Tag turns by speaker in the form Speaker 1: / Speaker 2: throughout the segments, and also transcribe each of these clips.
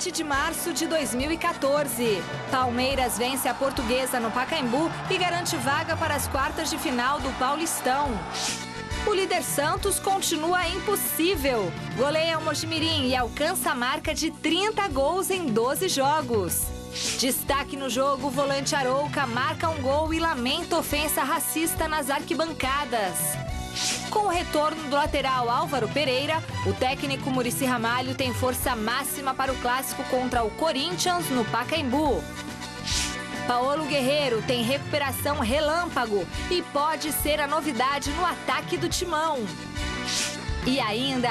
Speaker 1: 7 de março de 2014. Palmeiras vence a Portuguesa no Pacaembu e garante vaga para as quartas de final do Paulistão. O líder Santos continua impossível. Goleia o Mojimirim e alcança a marca de 30 gols em 12 jogos. Destaque no jogo, o volante Arouca marca um gol e lamenta ofensa racista nas arquibancadas. Com o retorno do lateral Álvaro Pereira, o técnico Muricy Ramalho tem força máxima para o clássico contra o Corinthians no Pacaembu. Paulo Guerreiro tem recuperação relâmpago e pode ser a novidade no ataque do Timão. E ainda,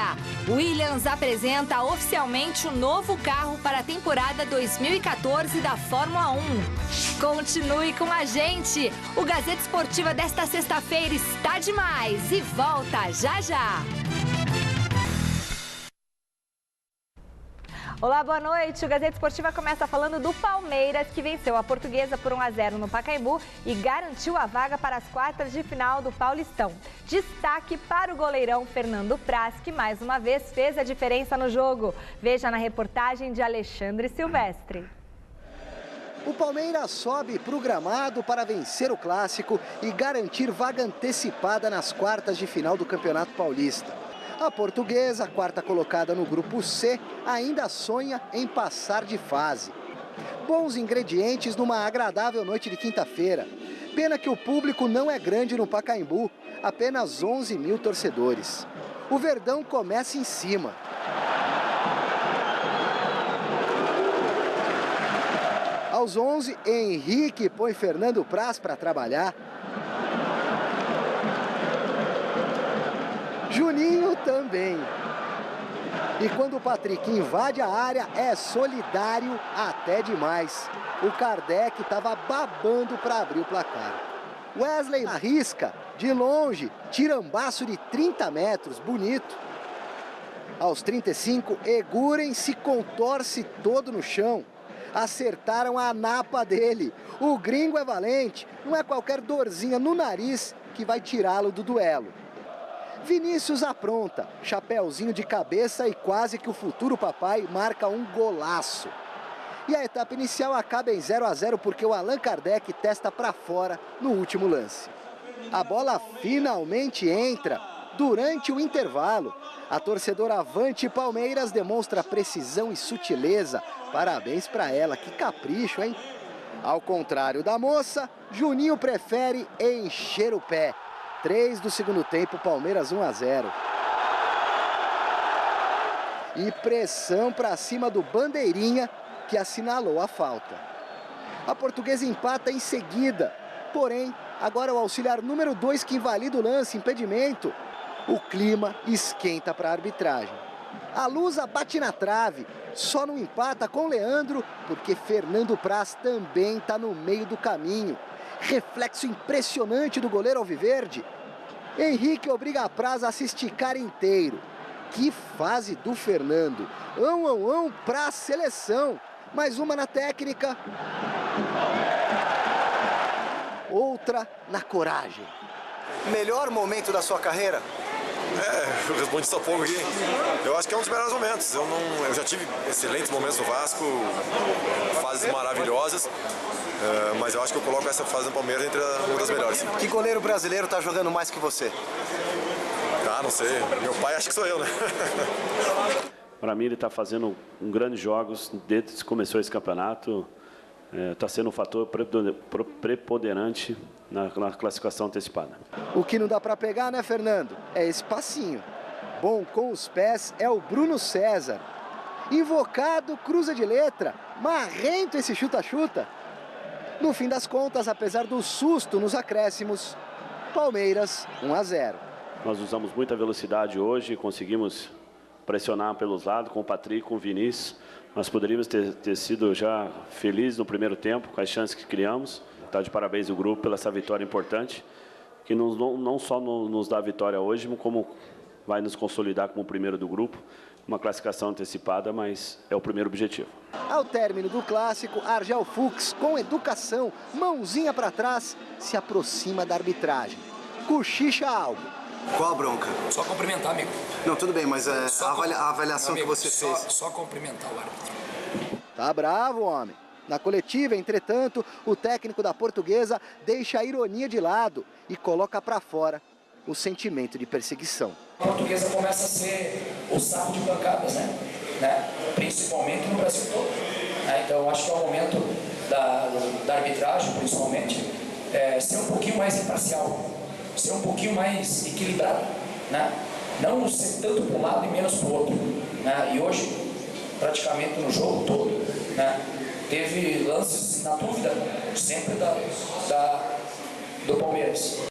Speaker 1: Williams apresenta oficialmente o novo carro para a temporada 2014 da Fórmula 1. Continue com a gente! O Gazeta Esportiva desta sexta-feira está demais e volta já já! Olá, boa noite. O Gazeta Esportiva começa falando do Palmeiras, que venceu a Portuguesa por 1-0 no Pacaembu e garantiu a vaga para as quartas de final do Paulistão. Destaque para o goleirão Fernando Praz, que mais uma vez fez a diferença no jogo. Veja na reportagem de Alexandre Silvestre.
Speaker 2: O Palmeiras sobe para o gramado para vencer o clássico e garantir vaga antecipada nas quartas de final do Campeonato Paulista. A Portuguesa, quarta colocada no grupo C, ainda sonha em passar de fase. Bons ingredientes numa agradável noite de quinta-feira. Pena que o público não é grande no Pacaembu, apenas 11 mil torcedores. O Verdão começa em cima. Aos 11, Henrique põe Fernando Praz para trabalhar. Juninho também. E quando o Patrick invade a área, é solidário até demais. O Kardec estava babando para abrir o placar. Wesley arrisca, de longe, tirambaço de 30 metros, bonito. Aos 35, Eguren se contorce todo no chão. Acertaram a napa dele. O gringo é valente, não é qualquer dorzinha no nariz que vai tirá-lo do duelo. Vinícius apronta, chapéuzinho de cabeça e quase que o futuro papai marca um golaço. E a etapa inicial acaba em 0-0 porque o Allan Kardec testa para fora no último lance. A bola finalmente entra durante o intervalo. A torcedora Avante Palmeiras demonstra precisão e sutileza. Parabéns para ela, que capricho, hein? Ao contrário da moça, Juninho prefere encher o pé. 3 do segundo tempo, Palmeiras 1-0. E pressão para cima do Bandeirinha, que assinalou a falta. A Portuguesa empata em seguida. Porém, agora o auxiliar número 2 que invalida o lance, impedimento. O clima esquenta para a arbitragem. A Lusa bate na trave, só não empata com Leandro, porque Fernando Praz também está no meio do caminho. Reflexo impressionante do goleiro alviverde. Henrique obriga a Praz a se esticar inteiro. Que fase do Fernando. Para a seleção. Mais uma na técnica. Outra na coragem. Melhor momento da sua carreira?
Speaker 3: Eu respondi isso há pouco aqui. Eu acho que é um dos melhores momentos. Eu já tive excelentes momentos no Vasco, fases maravilhosas, mas eu acho que eu coloco essa fase no Palmeiras entre uma das melhores.
Speaker 2: Que goleiro brasileiro está jogando mais que você?
Speaker 3: Não sei. Meu pai acha que sou eu, né?
Speaker 4: Para mim, ele está fazendo grandes jogos desde que começou esse campeonato. Está sendo um fator preponderante na classificação antecipada.
Speaker 2: O que não dá para pegar, né, Fernando? É esse passinho. Bom com os pés é o Bruno César. Invocado, cruza de letra. Marrento esse chuta-chuta. No fim das contas, apesar do susto nos acréscimos, Palmeiras 1-0.
Speaker 4: Nós usamos muita velocidade hoje, conseguimos pressionar pelos lados com o Patrick, com o Vinícius. Nós poderíamos ter sido já felizes no primeiro tempo, com as chances que criamos. Está de parabéns o grupo pela essa vitória importante, que não só nos dá a vitória hoje, como vai nos consolidar como o primeiro do grupo. Uma classificação antecipada, mas é o primeiro objetivo.
Speaker 2: Ao término do clássico, Argel Fux, com educação, mãozinha para trás, se aproxima da arbitragem. Cochicha algo.
Speaker 5: Qual a bronca?
Speaker 6: Só cumprimentar, amigo.
Speaker 5: Não, tudo bem, mas a avaliação amigo, que você fez...
Speaker 6: Só cumprimentar o árbitro.
Speaker 2: Tá bravo, homem. Na coletiva, entretanto, o técnico da Portuguesa deixa a ironia de lado e coloca para fora o sentimento de perseguição.
Speaker 5: A Portuguesa começa a ser o saco de pancadas, né? Principalmente no Brasil todo. Então eu acho que é o momento da arbitragem, principalmente, ser um pouquinho mais imparcial, ser um pouquinho mais equilibrado, né? Não ser tanto para um lado e menos para o outro, né? E hoje, praticamente no jogo todo, né, teve lances na dúvida, sempre do Palmeiras.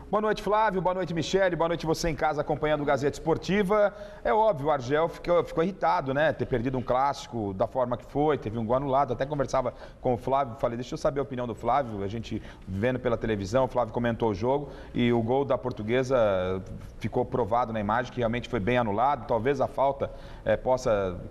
Speaker 6: Boa noite, Flávio. Boa noite, Michele. Boa noite você em casa acompanhando o Gazeta Esportiva. É óbvio, o Argel ficou irritado, né? Ter perdido um clássico da forma que foi, teve um gol anulado. Até conversava com o Flávio, falei, deixa eu saber a opinião do Flávio. A gente vendo pela televisão, o Flávio comentou o jogo e o gol da Portuguesa ficou provado na imagem que realmente foi bem anulado. Talvez a falta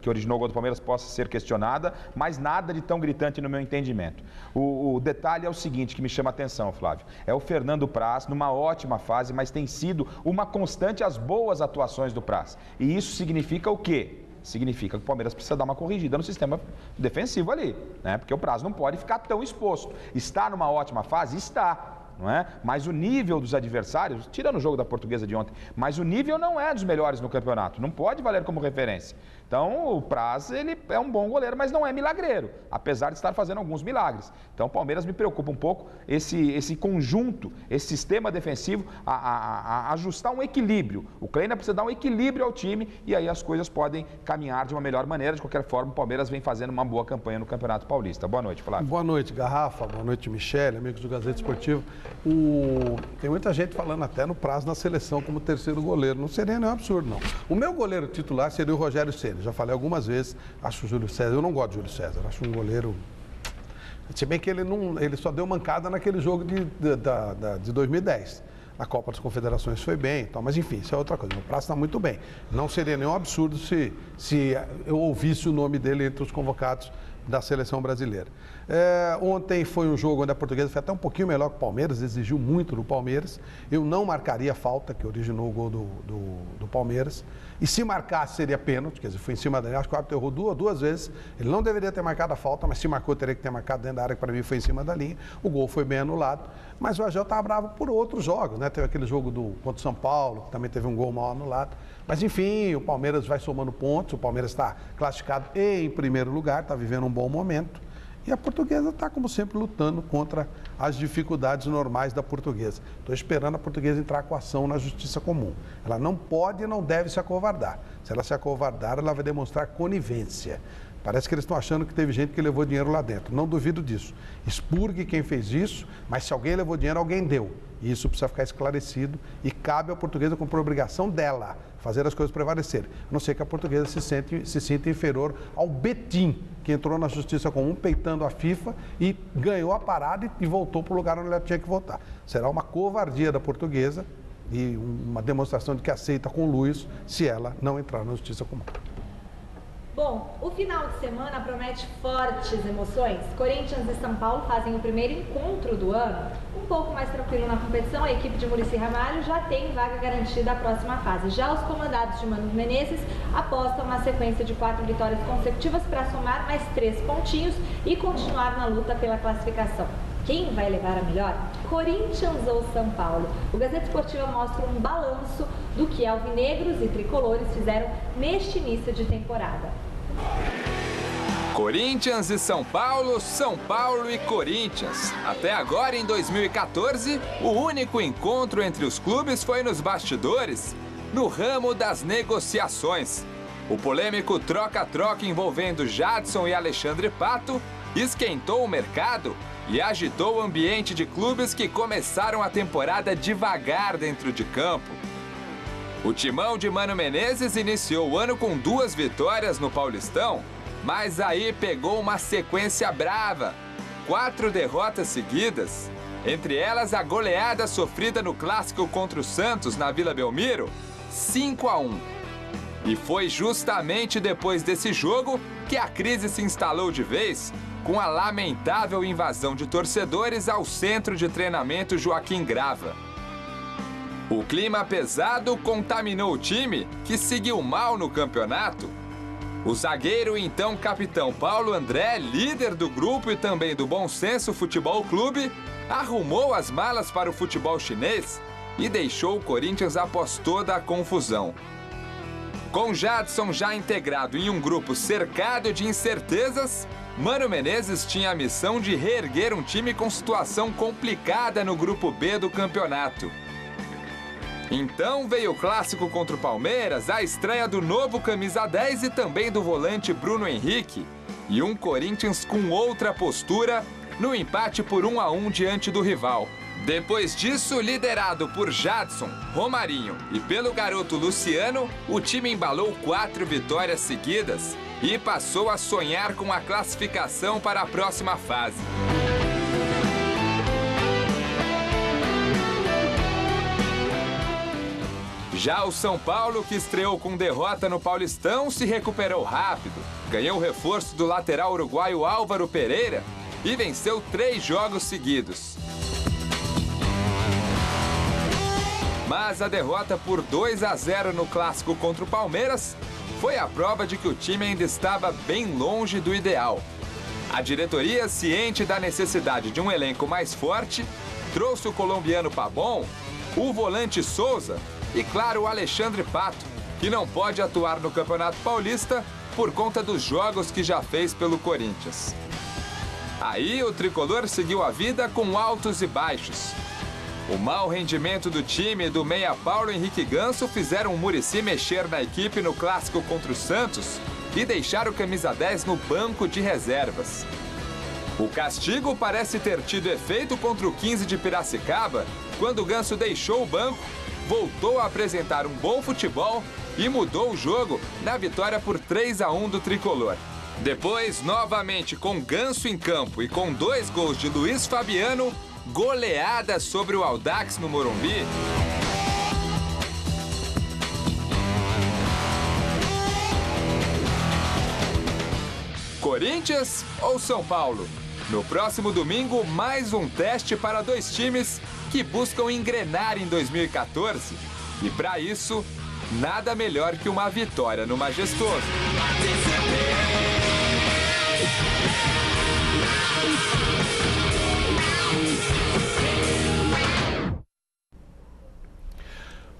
Speaker 6: que originou o gol do Palmeiras possa ser questionada, mas nada de tão gritante no meu entendimento. O detalhe é o seguinte que me chama a atenção, Flávio. É o Fernando Praz numa ótima fase, mas tem sido uma constante as boas atuações do Praz. E isso significa o quê? Significa que o Palmeiras precisa dar uma corrigida no sistema defensivo ali, né? Porque o Praz não pode ficar tão exposto. Está numa ótima fase? Está. Não é? Mas o nível dos adversários, tirando o jogo da Portuguesa de ontem, mas o nível não é dos melhores no campeonato, não pode valer como referência. Então o Praz, ele é um bom goleiro, mas não é milagreiro, apesar de estar fazendo alguns milagres. Então o Palmeiras me preocupa um pouco esse conjunto, esse sistema defensivo, a ajustar um equilíbrio. O Kleina precisa dar um equilíbrio ao time e aí as coisas podem caminhar de uma melhor maneira. De qualquer forma, o Palmeiras vem fazendo uma boa campanha no Campeonato Paulista. Boa noite, Flávio.
Speaker 7: Boa noite, Garrafa. Boa noite, Michele, amigos do Gazeta Esportivo. Tem muita gente falando até no Praz na seleção como terceiro goleiro. Não seria nenhum absurdo, não. O meu goleiro titular seria o Rogério Ceni. Já falei algumas vezes, acho o Júlio César. Eu não gosto de Júlio César, acho um goleiro. Se bem que ele só deu mancada naquele jogo de 2010. Na Copa das Confederações foi bem e tal, mas enfim, isso é outra coisa. O Praz está muito bem. Não seria nenhum absurdo se eu ouvisse o nome dele entre os convocados da seleção brasileira. Ontem foi um jogo onde a Portuguesa foi até um pouquinho melhor que o Palmeiras, exigiu muito do Palmeiras. Eu não marcaria a falta que originou o gol do Palmeiras. E se marcasse, seria pênalti, quer dizer, foi em cima dele. Acho que o árbitro errou duas vezes. Ele não deveria ter marcado a falta, mas se marcou, teria que ter marcado dentro da área, que para mim foi em cima da linha. O gol foi bem anulado. Mas o Argel estava bravo por outros jogos, né? Teve aquele jogo contra o São Paulo, que também teve um gol mal anulado. Mas enfim, o Palmeiras vai somando pontos, o Palmeiras está classificado em primeiro lugar, está vivendo um bom momento. E a Portuguesa está, como sempre, lutando contra as dificuldades normais da Portuguesa. Estou esperando a Portuguesa entrar com ação na Justiça Comum. Ela não pode e não deve se acovardar. Se ela se acovardar, ela vai demonstrar conivência. Parece que eles estão achando que teve gente que levou dinheiro lá dentro. Não duvido disso. Expurgue quem fez isso, mas se alguém levou dinheiro, alguém deu. E isso precisa ficar esclarecido e cabe à Portuguesa cumprir a obrigação dela fazer as coisas prevalecerem. A não ser que a Portuguesa se sinta inferior ao Betim, que entrou na Justiça Comum peitando a FIFA e ganhou a parada e voltou para o lugar onde ela tinha que voltar. Será uma covardia da Portuguesa e uma demonstração de que aceita com Luiz se ela não entrar na Justiça Comum.
Speaker 1: Bom, o final de semana promete fortes emoções. Corinthians e São Paulo fazem o primeiro encontro do ano. Um pouco mais tranquilo na competição, a equipe de Muricy Ramalho já tem vaga garantida à próxima fase. Já os comandados de Mano Menezes apostam uma sequência de 4 vitórias consecutivas para somar mais 3 pontinhos e continuar na luta pela classificação. Quem vai levar a melhor? Corinthians ou São Paulo? O Gazeta Esportiva mostra um balanço do que alvinegros e tricolores fizeram neste início de temporada.
Speaker 8: Corinthians e São Paulo, São Paulo e Corinthians. Até agora, em 2014, o único encontro entre os clubes foi nos bastidores, no ramo das negociações. O polêmico troca-troca envolvendo Jadson e Alexandre Pato esquentou o mercado e agitou o ambiente de clubes que começaram a temporada devagar dentro de campo. O timão de Mano Menezes iniciou o ano com 2 vitórias no Paulistão, mas aí pegou uma sequência brava, 4 derrotas seguidas, entre elas a goleada sofrida no clássico contra o Santos na Vila Belmiro, 5-1. E foi justamente depois desse jogo que a crise se instalou de vez, com a lamentável invasão de torcedores ao centro de treinamento Joaquim Grava. O clima pesado contaminou o time, que seguiu mal no campeonato. O zagueiro e então capitão Paulo André, líder do grupo e também do Bom Senso Futebol Clube, arrumou as malas para o futebol chinês e deixou o Corinthians após toda a confusão. Com Jadson já integrado em um grupo cercado de incertezas, Mano Menezes tinha a missão de reerguer um time com situação complicada no grupo B do campeonato. Então veio o clássico contra o Palmeiras, a estreia do novo camisa 10 e também do volante Bruno Henrique, e um Corinthians com outra postura no empate por 1-1 diante do rival. Depois disso, liderado por Jadson, Romarinho e pelo garoto Luciano, o time embalou 4 vitórias seguidas e passou a sonhar com a classificação para a próxima fase. Já o São Paulo, que estreou com derrota no Paulistão, se recuperou rápido, ganhou o reforço do lateral uruguaio Álvaro Pereira e venceu 3 jogos seguidos. Mas a derrota por 2-0 no clássico contra o Palmeiras foi a prova de que o time ainda estava bem longe do ideal. A diretoria, ciente da necessidade de um elenco mais forte, trouxe o colombiano Pabon, o volante Souza e, claro, o Alexandre Pato, que não pode atuar no Campeonato Paulista por conta dos jogos que já fez pelo Corinthians. Aí o tricolor seguiu a vida com altos e baixos. O mau rendimento do time do meia Paulo Henrique Ganso fizeram o Muricy mexer na equipe no clássico contra o Santos e deixar o camisa 10 no banco de reservas. O castigo parece ter tido efeito contra o 15 de Piracicaba, quando o Ganso deixou o banco, voltou a apresentar um bom futebol e mudou o jogo na vitória por 3-1 do tricolor. Depois, novamente com Ganso em campo e com 2 gols de Luiz Fabiano, goleada sobre o Audax no Morumbi. Corinthians ou São Paulo? No próximo domingo, mais um teste para 2 times que buscam engrenar em 2014. E para isso, nada melhor que uma vitória no Majestoso.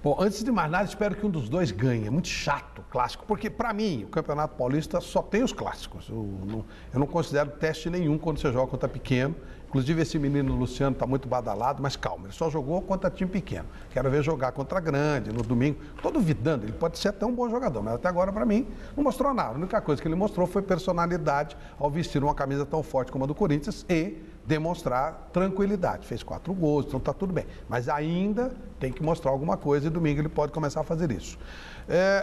Speaker 7: Bom, antes de mais nada, espero que um dos dois ganhe. É muito chato o clássico, porque para mim o Campeonato Paulista só tem os clássicos. Eu não considero teste nenhum quando você joga contra pequeno. Inclusive esse menino Luciano está muito badalado, mas calma, ele só jogou contra time pequeno. Quero ver jogar contra grande no domingo. Estou duvidando, ele pode ser até um bom jogador, mas até agora para mim não mostrou nada. A única coisa que ele mostrou foi personalidade ao vestir uma camisa tão forte como a do Corinthians e demonstrar tranquilidade. Fez 4 gols, então está tudo bem. Mas ainda tem que mostrar alguma coisa e domingo ele pode começar a fazer isso.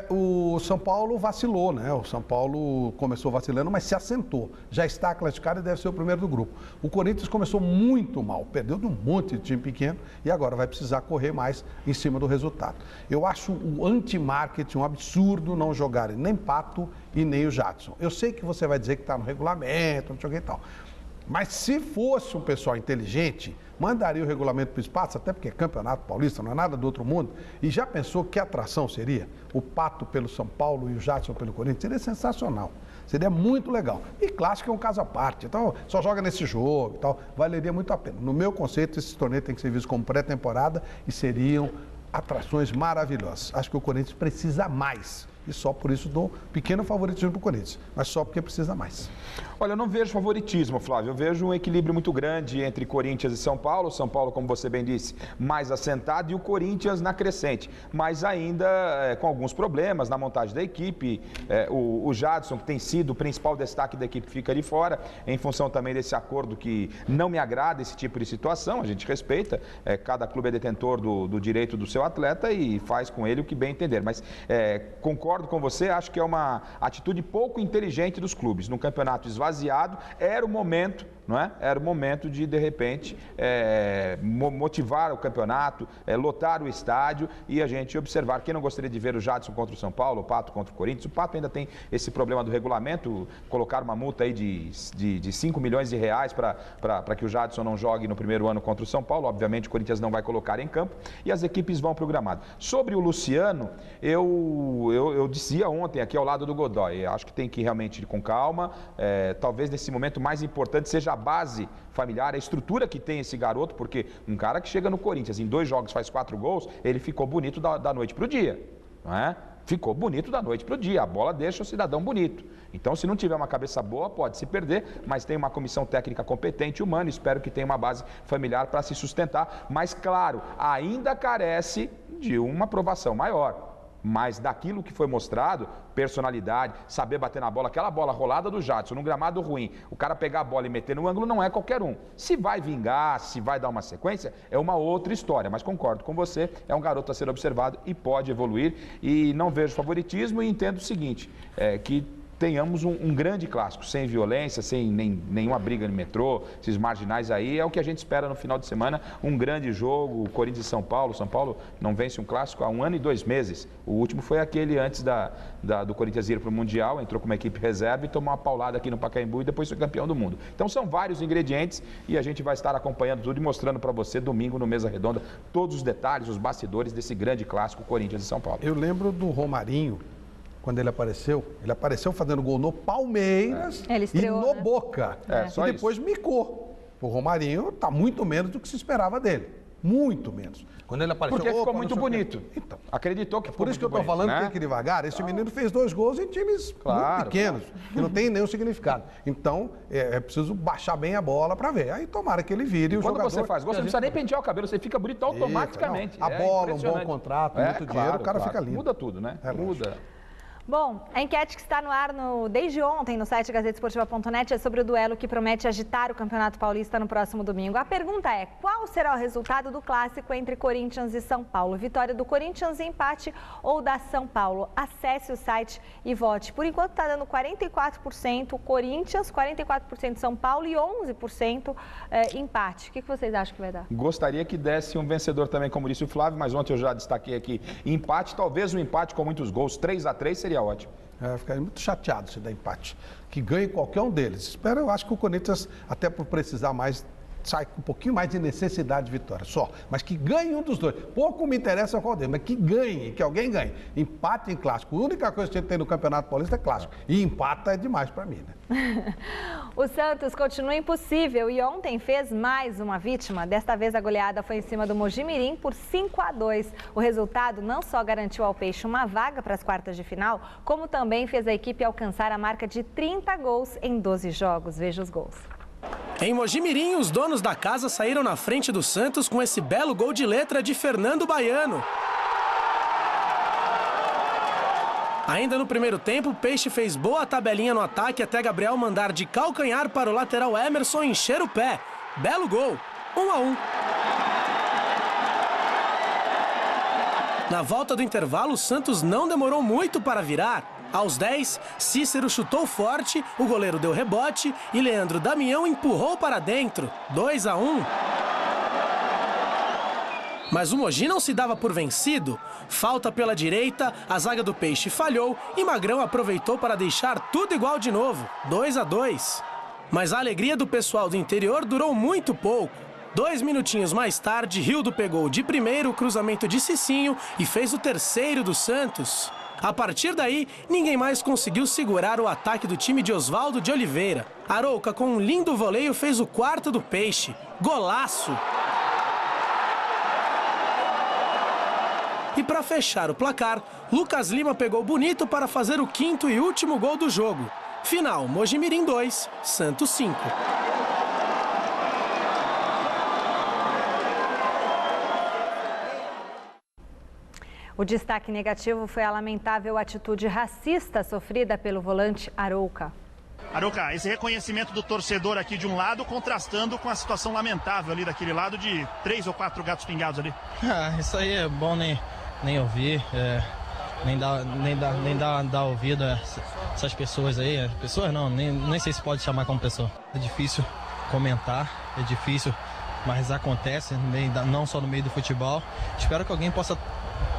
Speaker 7: O São Paulo vacilou, né? O São Paulo começou vacilando, mas se assentou. Já está classificado e deve ser o primeiro do grupo. O Corinthians começou muito mal, perdeu de um monte de time pequeno e agora vai precisar correr mais em cima do resultado. Eu acho o anti-marketing um absurdo não jogarem nem Pato e nem o Jadson. Eu sei que você vai dizer que está no regulamento, não sei o que e tal. Mas se fosse um pessoal inteligente, mandaria o regulamento para o espaço, até porque é Campeonato Paulista, não é nada do outro mundo. E já pensou que atração seria? O Pato pelo São Paulo e o Jadson pelo Corinthians? Seria sensacional. Seria muito legal. E clássico é um caso à parte. Então, só joga nesse jogo e tal. Valeria muito a pena. No meu conceito, esse torneio tem que ser visto como pré-temporada e seriam atrações maravilhosas. Acho que o Corinthians precisa mais. E só por isso dou pequeno favoritismo para o Corinthians, mas só porque precisa mais.
Speaker 6: Olha, eu não vejo favoritismo, Flávio. Eu vejo um equilíbrio muito grande entre Corinthians e São Paulo. São Paulo, como você bem disse, mais assentado e o Corinthians na crescente. Mas ainda com alguns problemas na montagem da equipe. O Jadson, que tem sido o principal destaque da equipe, fica ali fora, em função também desse acordo que não me agrada esse tipo de situação. A gente respeita. Cada clube é detentor do direito do seu atleta e faz com ele o que bem entender. Mas concordo com você, acho que é uma atitude pouco inteligente dos clubes. Num campeonato esvaziado, era o momento não é? Era o momento de repente, motivar o campeonato, lotar o estádio e a gente observar. Quem não gostaria de ver o Jadson contra o São Paulo, o Pato contra o Corinthians? O Pato ainda tem esse problema do regulamento, colocar uma multa aí de 5 milhões de reais para que o Jadson não jogue no primeiro ano contra o São Paulo. Obviamente o Corinthians não vai colocar em campo e as equipes vão para o gramado. Sobre o Luciano, eu dizia ontem aqui ao lado do Godoy, acho que tem que realmente ir com calma, talvez nesse momento mais importante seja a base familiar, a estrutura que tem esse garoto, porque um cara que chega no Corinthians em 2 jogos faz 4 gols, ele ficou bonito da noite para o dia, não é? Ficou bonito da noite para o dia, a bola deixa o cidadão bonito. Então, se não tiver uma cabeça boa, pode se perder, mas tem uma comissão técnica competente e humana, espero que tenha uma base familiar para se sustentar, mas claro, ainda carece de uma aprovação maior. Mas daquilo que foi mostrado, personalidade, saber bater na bola, aquela bola rolada do Jadson, num gramado ruim, o cara pegar a bola e meter no ângulo não é qualquer um. Se vai vingar, se vai dar uma sequência, é uma outra história. Mas concordo com você, é um garoto a ser observado e pode evoluir. E não vejo favoritismo e entendo o seguinte, que tenhamos um grande clássico, sem violência, sem nenhuma briga no metrô, esses marginais aí, é o que a gente espera no final de semana, um grande jogo, Corinthians e São Paulo. São Paulo não vence um clássico há 1 ano e 2 meses. O último foi aquele antes do Corinthians ir para o Mundial, entrou com uma equipe reserva e tomou uma paulada aqui no Pacaembu e depois foi campeão do mundo. Então são vários ingredientes e a gente vai estar acompanhando tudo e mostrando para você domingo no Mesa Redonda todos os detalhes, os bastidores desse grande clássico Corinthians e São Paulo.
Speaker 7: Eu lembro do Romarinho, quando ele apareceu fazendo gol no Palmeiras estreou, e no Boca. E depois micou. O Romarinho está muito menos do que se esperava dele. Muito menos. Quando ele apareceu...
Speaker 6: Porque ficou muito bonito.
Speaker 7: Então,
Speaker 6: acreditou que ficou
Speaker 7: por isso que eu estou falando que tem que ir devagar. Esse menino fez 2 gols em times muito pequenos, que não tem nenhum significado. Então, é preciso baixar bem a bola para ver. Aí tomara que ele vire o jogador.
Speaker 6: Quando você faz gol, você não precisa nem pentear o cabelo, você fica bonito automaticamente.
Speaker 7: A bola, um bom contrato, muito dinheiro, o cara fica lindo.
Speaker 6: Muda tudo, né? Muda.
Speaker 1: Bom, a enquete que está no ar desde ontem no site gazetesportiva.net é sobre o duelo que promete agitar o Campeonato Paulista no próximo domingo. A pergunta é: qual será o resultado do clássico entre Corinthians e São Paulo? Vitória do Corinthians, empate ou da São Paulo? Acesse o site e vote. Por enquanto está dando 44% Corinthians, 44% São Paulo e 11% empate. O que vocês acham que vai dar?
Speaker 6: Gostaria que desse um vencedor também, como disse o Flávio, mas ontem eu já destaquei aqui empate, talvez um empate com muitos gols, 3-3 seria ótimo.
Speaker 7: Ficaria muito chateado se der empate. Que ganhe qualquer um deles. Eu acho que o Corinthians, até por precisar mais, sai com um pouquinho mais de necessidade de vitória, só. Mas que ganhe um dos dois. Pouco me interessa qual deles, mas que ganhe, que alguém ganhe. Empate em clássico. A única coisa que a gente tem no Campeonato Paulista é clássico. E empata é demais para mim, né?
Speaker 1: O Santos continua impossível e ontem fez mais uma vítima. Desta vez a goleada foi em cima do Mojimirim por 5-2. O resultado não só garantiu ao Peixe uma vaga para as quartas de final, como também fez a equipe alcançar a marca de 30 gols em 12 jogos. Veja os gols.
Speaker 9: Em Mojimirim, os donos da casa saíram na frente do Santos com esse belo gol de letra de Fernando Baiano. Ainda no primeiro tempo, o Peixe fez boa tabelinha no ataque até Gabriel mandar de calcanhar para o lateral Emerson encher o pé. Belo gol, 1-1. Na volta do intervalo, o Santos não demorou muito para virar. Aos 10, Cícero chutou forte, o goleiro deu rebote e Leandro Damião empurrou para dentro, 2-1. Mas o Mogi não se dava por vencido. Falta pela direita, a zaga do Peixe falhou e Magrão aproveitou para deixar tudo igual de novo, 2-2. Mas a alegria do pessoal do interior durou muito pouco. 2 minutinhos mais tarde, Rildo pegou de primeiro o cruzamento de Cicinho e fez o terceiro do Santos. A partir daí, ninguém mais conseguiu segurar o ataque do time de Oswaldo de Oliveira. Arouca, com um lindo voleio, fez o 4º do Peixe. Golaço! E para fechar o placar, Lucas Lima pegou bonito para fazer o 5º e último gol do jogo. Final, Mojimirim 2, Santos 5.
Speaker 1: O destaque negativo foi a lamentável atitude racista sofrida pelo volante Arouca.
Speaker 10: Arouca, esse reconhecimento do torcedor aqui de um lado contrastando com a situação lamentável ali daquele lado de 3 ou 4 gatos pingados ali.
Speaker 11: Isso aí é bom nem ouvir, nem dar ouvido a essas pessoas aí. Pessoas não, nem sei se pode chamar como pessoa. É difícil comentar, é difícil, mas acontece, não só no meio do futebol. Espero que alguém possa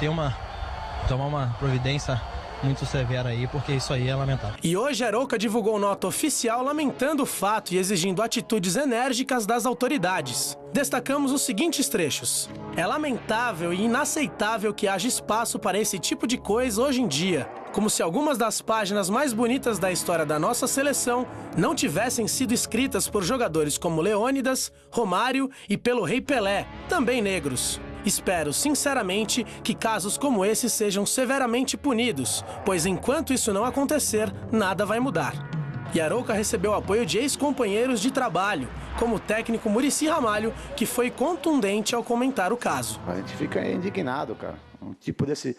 Speaker 11: tomar uma providência muito severa aí, porque isso aí é lamentável.
Speaker 9: E hoje Arouca divulgou nota oficial lamentando o fato e exigindo atitudes enérgicas das autoridades. Destacamos os seguintes trechos. É lamentável e inaceitável que haja espaço para esse tipo de coisa hoje em dia. Como se algumas das páginas mais bonitas da história da nossa seleção não tivessem sido escritas por jogadores como Leônidas, Romário e pelo Rei Pelé, também negros. Espero, sinceramente, que casos como esse sejam severamente punidos, pois enquanto isso não acontecer, nada vai mudar. E Arouca recebeu apoio de ex-companheiros de trabalho, como o técnico Muricy Ramalho, que foi contundente ao comentar o caso.
Speaker 12: A gente fica indignado, cara. Um tipo desse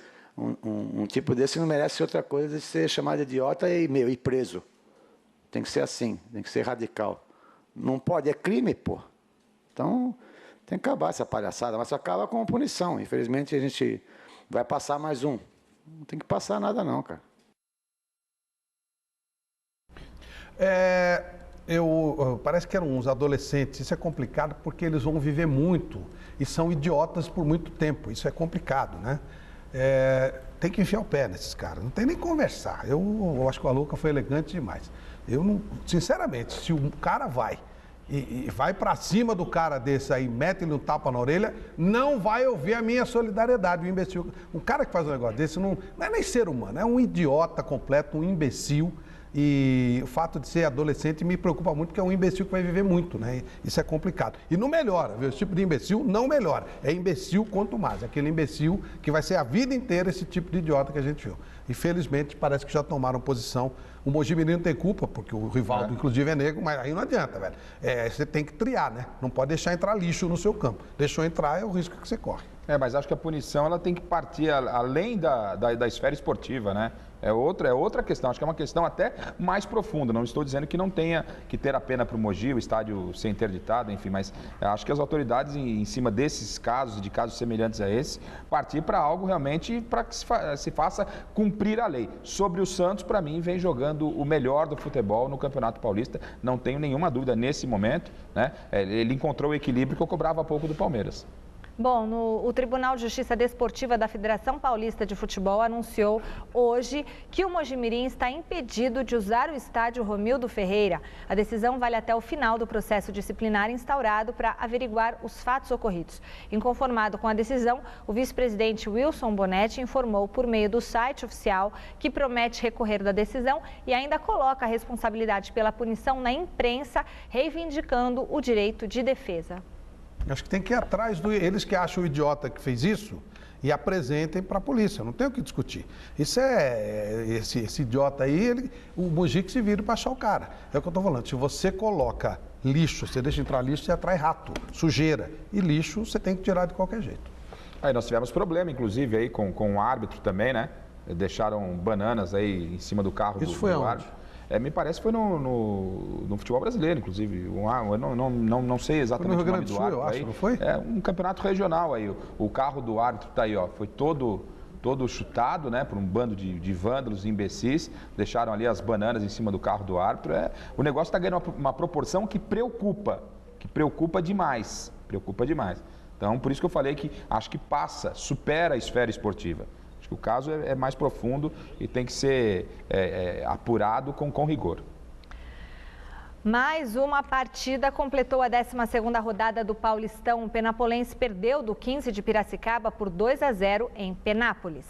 Speaker 12: não merece outra coisa de ser chamado de idiota e preso. Tem que ser assim, tem que ser radical. Não pode, é crime, pô. Então, tem que acabar essa palhaçada, mas só acaba com punição. Infelizmente, a gente vai passar mais um. Não tem que passar nada não, cara.
Speaker 7: Parece que eram uns adolescentes. Isso é complicado porque eles vão viver muito e são idiotas por muito tempo. Isso é complicado, né? Tem que enfiar o pé nesses caras, não tem nem conversar. Eu acho que o Arouca foi elegante demais. Eu não, sinceramente, se um cara vai e vai pra cima do cara desse aí, mete-lhe um tapa na orelha, não vai ouvir a minha solidariedade, o imbecil. Um cara que faz um negócio desse não é nem ser humano, é um idiota completo, um imbecil. E o fato de ser adolescente me preocupa muito, porque é um imbecil que vai viver muito, né? Isso é complicado. E não melhora, viu? Esse tipo de imbecil não melhora. É imbecil quanto mais. Aquele imbecil que vai ser a vida inteira esse tipo de idiota que a gente viu. Infelizmente, parece que já tomaram posição. O Mogi Mirim não tem culpa, porque o Rivaldo, inclusive, é negro, mas aí não adianta, velho. Você tem que triar, né? Não pode deixar entrar lixo no seu campo. Deixou entrar, é o risco que você corre.
Speaker 6: Mas acho que a punição ela tem que partir além da esfera esportiva, né? É outra questão, acho que é uma questão até mais profunda. Não estou dizendo que não tenha que ter a pena para o Mogi, o estádio ser interditado, enfim, mas acho que as autoridades, em cima desses casos, de casos semelhantes a esse, partir para algo realmente para que se faça cumprir a lei. Sobre o Santos, para mim, vem jogando o melhor do futebol no Campeonato Paulista, não tenho nenhuma dúvida nesse momento, né? Ele encontrou o equilíbrio que eu cobrava há pouco do Palmeiras.
Speaker 1: Bom, o Tribunal de Justiça Desportiva da Federação Paulista de Futebol anunciou hoje que o Mogi Mirim está impedido de usar o estádio Romildo Ferreira. A decisão vale até o final do processo disciplinar instaurado para averiguar os fatos ocorridos. Inconformado com a decisão, o vice-presidente Wilson Bonetti informou por meio do site oficial que promete recorrer da decisão e ainda coloca a responsabilidade pela punição na imprensa, reivindicando o direito de defesa.
Speaker 7: Acho que tem que ir atrás eles que acham o idiota que fez isso e apresentem para a polícia, não tem o que discutir. Isso esse idiota aí, o Mogi que se vira para achar o cara. É o que eu estou falando, se você coloca lixo, você deixa entrar lixo, você atrai rato, sujeira. E lixo você tem que tirar de qualquer jeito.
Speaker 6: Aí nós tivemos problema, inclusive, aí com o árbitro também, né? Deixaram bananas aí em cima do carro
Speaker 7: do
Speaker 6: árbitro. Me parece que foi no futebol brasileiro, inclusive. Eu não sei exatamente o nome do árbitro.
Speaker 7: Eu acho, não foi?
Speaker 6: É um campeonato regional aí. O carro do árbitro está aí, ó. Foi todo chutado, né, por um bando de vândalos e imbecis. Deixaram ali as bananas em cima do carro do árbitro. O negócio está ganhando uma proporção que preocupa demais. Preocupa demais. Então, por isso que eu falei que acho que supera a esfera esportiva. Acho que o caso é mais profundo e tem que ser apurado com rigor.
Speaker 1: Mais uma partida completou a 12ª rodada do Paulistão. O Penapolense perdeu do 15 de Piracicaba por 2-0 em Penápolis.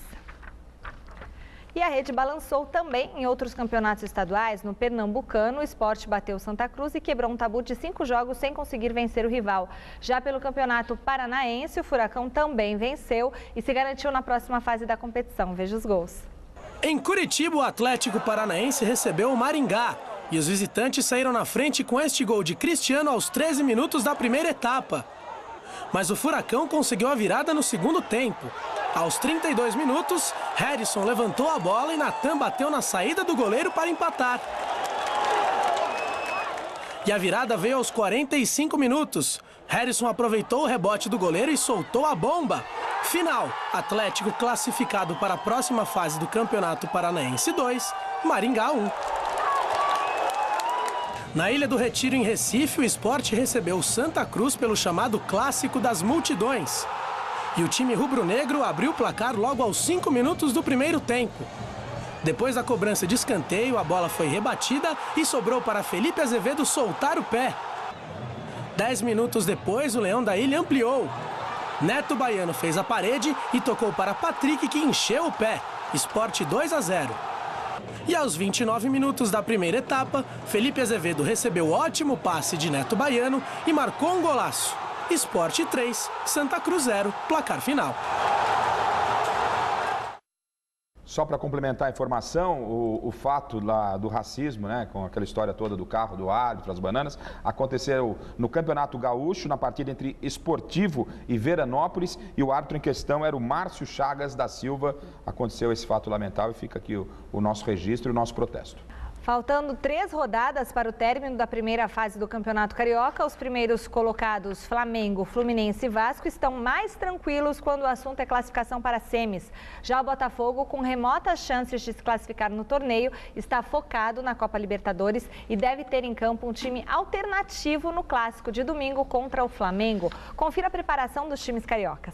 Speaker 1: E a rede balançou também em outros campeonatos estaduais. No Pernambucano, o Sport bateu Santa Cruz e quebrou um tabu de 5 jogos sem conseguir vencer o rival. Já pelo Campeonato Paranaense, o Furacão também venceu e se garantiu na próxima fase da competição. Veja os gols.
Speaker 9: Em Curitiba, o Atlético Paranaense recebeu o Maringá e os visitantes saíram na frente com este gol de Cristiano aos 13 minutos da primeira etapa. Mas o Furacão conseguiu a virada no segundo tempo. Aos 32 minutos, Harrison levantou a bola e Natan bateu na saída do goleiro para empatar. E a virada veio aos 45 minutos. Harrison aproveitou o rebote do goleiro e soltou a bomba. Final, Atlético classificado para a próxima fase do Campeonato Paranaense 2, Maringá 1. Na Ilha do Retiro, em Recife, o Sport recebeu o Santa Cruz pelo chamado Clássico das Multidões. E o time rubro-negro abriu o placar logo aos 5 minutos do primeiro tempo. Depois da cobrança de escanteio, a bola foi rebatida e sobrou para Felipe Azevedo soltar o pé. 10 minutos depois, o Leão da Ilha ampliou. Neto Baiano fez a parede e tocou para Patrick, que encheu o pé. Sport 2-0. E aos 29 minutos da primeira etapa, Felipe Azevedo recebeu ótimo passe de Neto Baiano e marcou um golaço. Sport 3, Santa Cruz 0, placar final.
Speaker 6: Só para complementar a informação, o fato lá do racismo, né, com aquela história toda do carro, do árbitro, as bananas, aconteceu no Campeonato Gaúcho, na partida entre Esportivo e Veranópolis, e o árbitro em questão era o Márcio Chagas da Silva. Aconteceu esse fato lamentável e fica aqui o nosso registro e o nosso protesto.
Speaker 1: Faltando 3 rodadas para o término da primeira fase do Campeonato Carioca, os primeiros colocados Flamengo, Fluminense e Vasco estão mais tranquilos quando o assunto é classificação para semis. Já o Botafogo, com remotas chances de se classificar no torneio, está focado na Copa Libertadores e deve ter em campo um time alternativo no clássico de domingo contra o Flamengo. Confira a preparação dos times cariocas.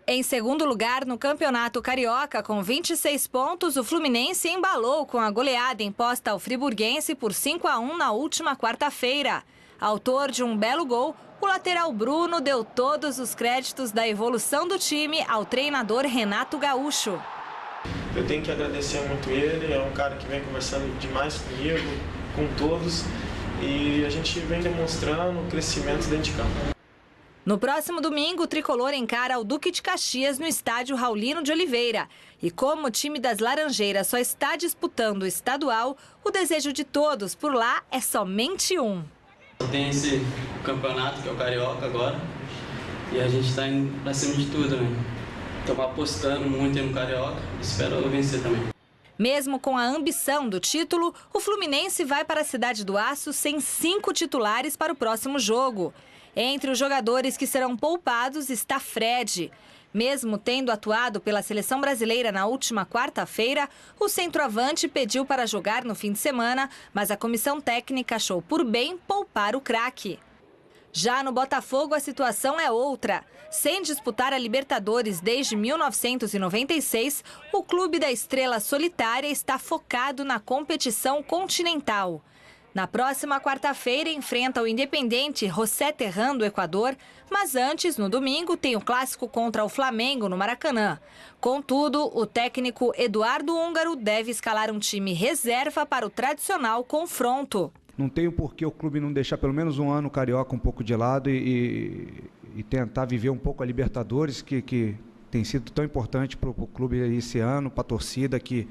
Speaker 1: Em segundo lugar, no Campeonato Carioca, com 26 pontos, o Fluminense embalou com a goleada imposta ao friburguense por 5-1 na última quarta-feira. Autor de um belo gol, o lateral Bruno deu todos os créditos da evolução do time ao treinador Renato Gaúcho.
Speaker 13: Eu tenho que agradecer muito ele, é um cara que vem conversando demais comigo, com todos, e a gente vem demonstrando crescimento dentro de campo.
Speaker 1: No próximo domingo, o tricolor encara o Duque de Caxias no estádio Raulino de Oliveira. E como o time das Laranjeiras só está disputando o estadual, o desejo de todos por lá é somente um.
Speaker 14: Tem esse campeonato que é o Carioca agora e a gente está indo pra cima de tudo, né? Estamos apostando muito no Carioca, espero vencer também.
Speaker 1: Mesmo com a ambição do título, o Fluminense vai para a Cidade do Aço sem 5 titulares para o próximo jogo. Entre os jogadores que serão poupados está Fred. Mesmo tendo atuado pela seleção brasileira na última quarta-feira, o centroavante pediu para jogar no fim de semana, mas a comissão técnica achou por bem poupar o craque. Já no Botafogo, a situação é outra. Sem disputar a Libertadores desde 1996, o clube da Estrela Solitária está focado na competição continental. Na próxima quarta-feira, enfrenta o Independente José Terran do Equador, mas antes, no domingo, tem o clássico contra o Flamengo no Maracanã. Contudo, o técnico Eduardo Húngaro deve escalar um time reserva para o tradicional confronto.
Speaker 15: Não tem por que o clube não deixar pelo menos um ano o Carioca um pouco de lado e tentar viver um pouco a Libertadores, que tem sido tão importante para o clube esse ano, para a torcida que